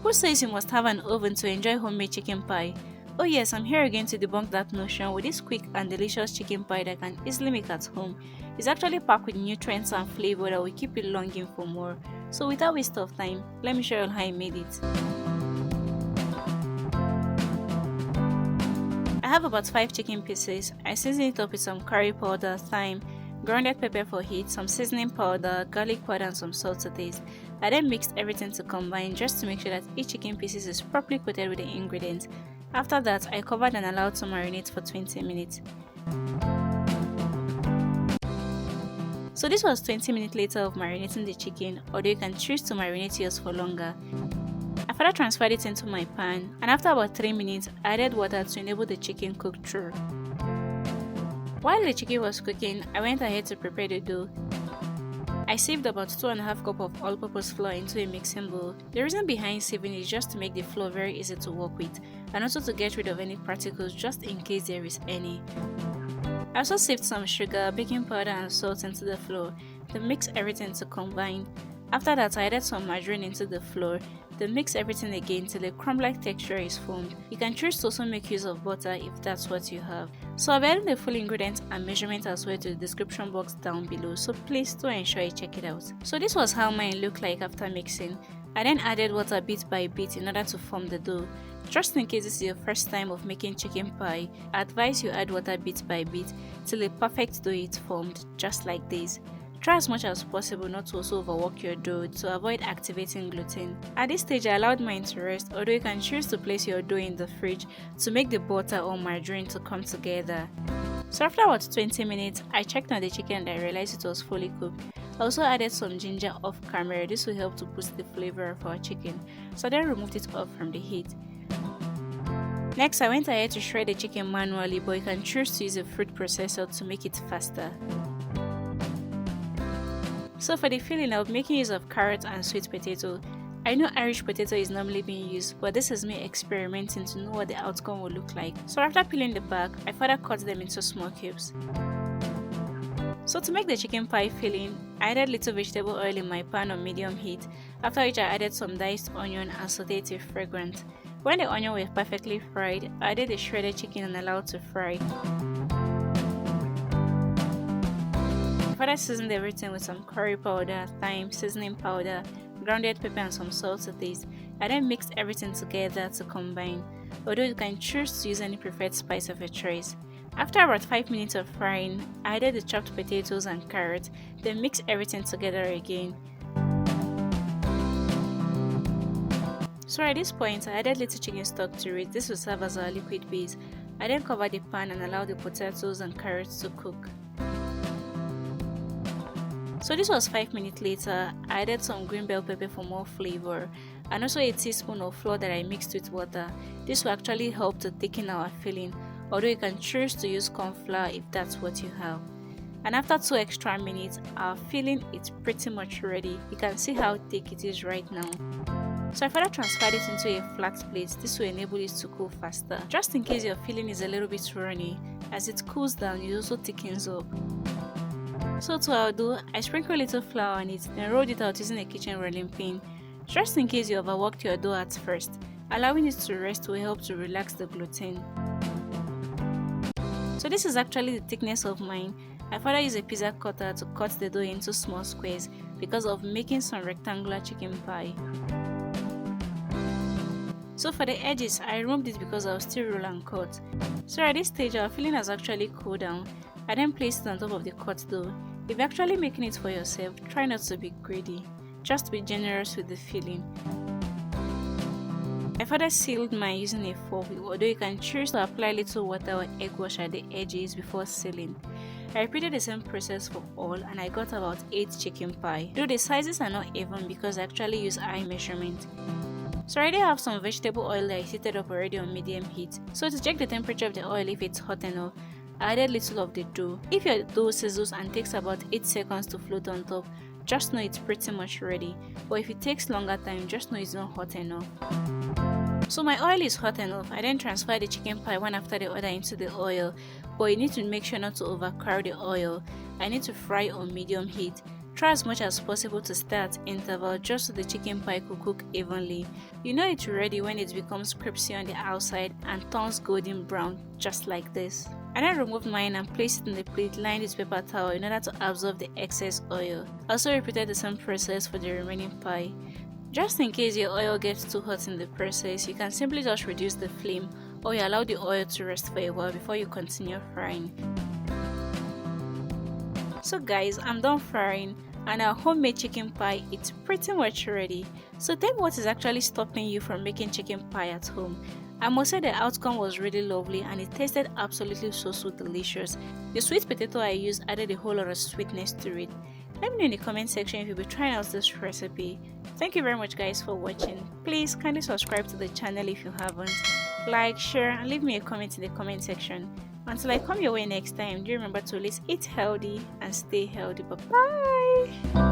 Who says you must have an oven to enjoy homemade chicken pie? Oh yes, I'm here again to debunk that notion with this quick and delicious chicken pie that I can easily make at home. It's actually packed with nutrients and flavor that will keep you longing for more. So without waste of time, let me show you how I made it. I have about 5 chicken pieces. I season it up with some curry powder, thyme, grounded pepper for heat, some seasoning powder, garlic powder and some salt to taste. I then mixed everything to combine just to make sure that each chicken piece is properly coated with the ingredients. After that, I covered and allowed to marinate for 20 minutes. So this was 20 minutes later of marinating the chicken, although you can choose to marinate yours for longer. I further transferred it into my pan, and after about 3 minutes, I added water to enable the chicken cook through. While the chicken was cooking, I went ahead to prepare the dough. I sieved about 2.5 cups of all-purpose flour into a mixing bowl. The reason behind sieving is just to make the flour very easy to work with, and also to get rid of any particles just in case there is any. I also sieved some sugar, baking powder and salt into the flour, then mix everything to combine. After that, I added some margarine into the flour, then mix everything again till a crumb-like texture is formed. You can choose to also make use of butter if that's what you have. So I'll be adding the full ingredients and measurement as well to the description box down below, so please do ensure you check it out. So this was how mine looked like after mixing. I then added water bit by bit in order to form the dough. Just in case this is your first time of making chicken pie, I advise you add water bit by bit till a perfect dough is formed, just like this. Try as much as possible not to also overwork your dough to avoid activating gluten. At this stage, I allowed mine to rest, although you can choose to place your dough in the fridge to make the butter or margarine to come together. So after about 20 minutes, I checked on the chicken and I realized it was fully cooked. I also added some ginger off camera. This will help to boost the flavor of our chicken. So I then removed it off from the heat. Next, I went ahead to shred the chicken manually, but you can choose to use a food processor to make it faster. So for the filling, I'll be making use of carrot and sweet potato. I know Irish potato is normally being used, but this is me experimenting to know what the outcome will look like. So after peeling the back, I further cut them into small cubes. So to make the chicken pie filling, I added little vegetable oil in my pan on medium heat, after which I added some diced onion and sauteed till fragrant. When the onion was perfectly fried, I added the shredded chicken and allowed to fry. I further seasoned everything with some curry powder, thyme, seasoning powder, grounded pepper and some salt to taste. I then mixed everything together to combine, although you can choose to use any preferred spice of your choice. After about 5 minutes of frying, I added the chopped potatoes and carrots, then mixed everything together again. So at this point, I added little chicken stock to it. This will serve as our liquid base. I then covered the pan and allowed the potatoes and carrots to cook. So this was 5 minutes later. I added some green bell pepper for more flavor and also a teaspoon of flour that I mixed with water. This will actually help to thicken our filling, although you can choose to use corn flour if that's what you have. And after 2 extra minutes, our filling is pretty much ready. You can see how thick it is right now. So I further transferred it into a flat plate. This will enable it to cool faster. Just in case your filling is a little bit runny, as it cools down, it also thickens up. So to our dough, I sprinkle a little flour on it, then rolled it out using a kitchen rolling pin. Just in case you overworked your dough at first, allowing it to rest will help to relax the gluten. So this is actually the thickness of mine. I further use a pizza cutter to cut the dough into small squares because of making some rectangular chicken pie. So for the edges, I removed it because I was still roll and cut. So at this stage, our filling has actually cooled down. I then placed it on top of the cut dough. If you're actually making it for yourself, try not to be greedy. Just be generous with the filling. I further sealed mine using a fork, although you can choose to apply a little water or egg wash at the edges before sealing. I repeated the same process for all and I got about 8 chicken pie, though the sizes are not even because I actually use eye measurement. So I already have some vegetable oil that I heated up already on medium heat. So to check the temperature of the oil if it's hot enough, I added little of the dough. If your dough sizzles and takes about 8 seconds to float on top, just know it's pretty much ready. But if it takes longer time, just know it's not hot enough. So my oil is hot enough. I then transfer the chicken pie one after the other into the oil. But you need to make sure not to overcrowd the oil. I need to fry on medium heat. Try as much as possible to stir at interval just so the chicken pie could cook evenly. You know it's ready when it becomes crispy on the outside and turns golden brown, just like this. I then removed mine and placed it in the plate lined with paper towel in order to absorb the excess oil. I also repeated the same process for the remaining pie. Just in case your oil gets too hot in the process, you can simply just reduce the flame or you allow the oil to rest for a while before you continue frying. So guys, I'm done frying and our homemade chicken pie is pretty much ready. So tell me what is actually stopping you from making chicken pie at home. I must say the outcome was really lovely and it tasted absolutely so delicious. The sweet potato I used added a whole lot of sweetness to it. Let me know in the comment section if you'll be trying out this recipe. Thank you very much guys for watching. Please kindly subscribe to the channel if you haven't. Like, share and leave me a comment in the comment section. Until I come your way next time, do remember to always eat healthy and stay healthy. Bye bye.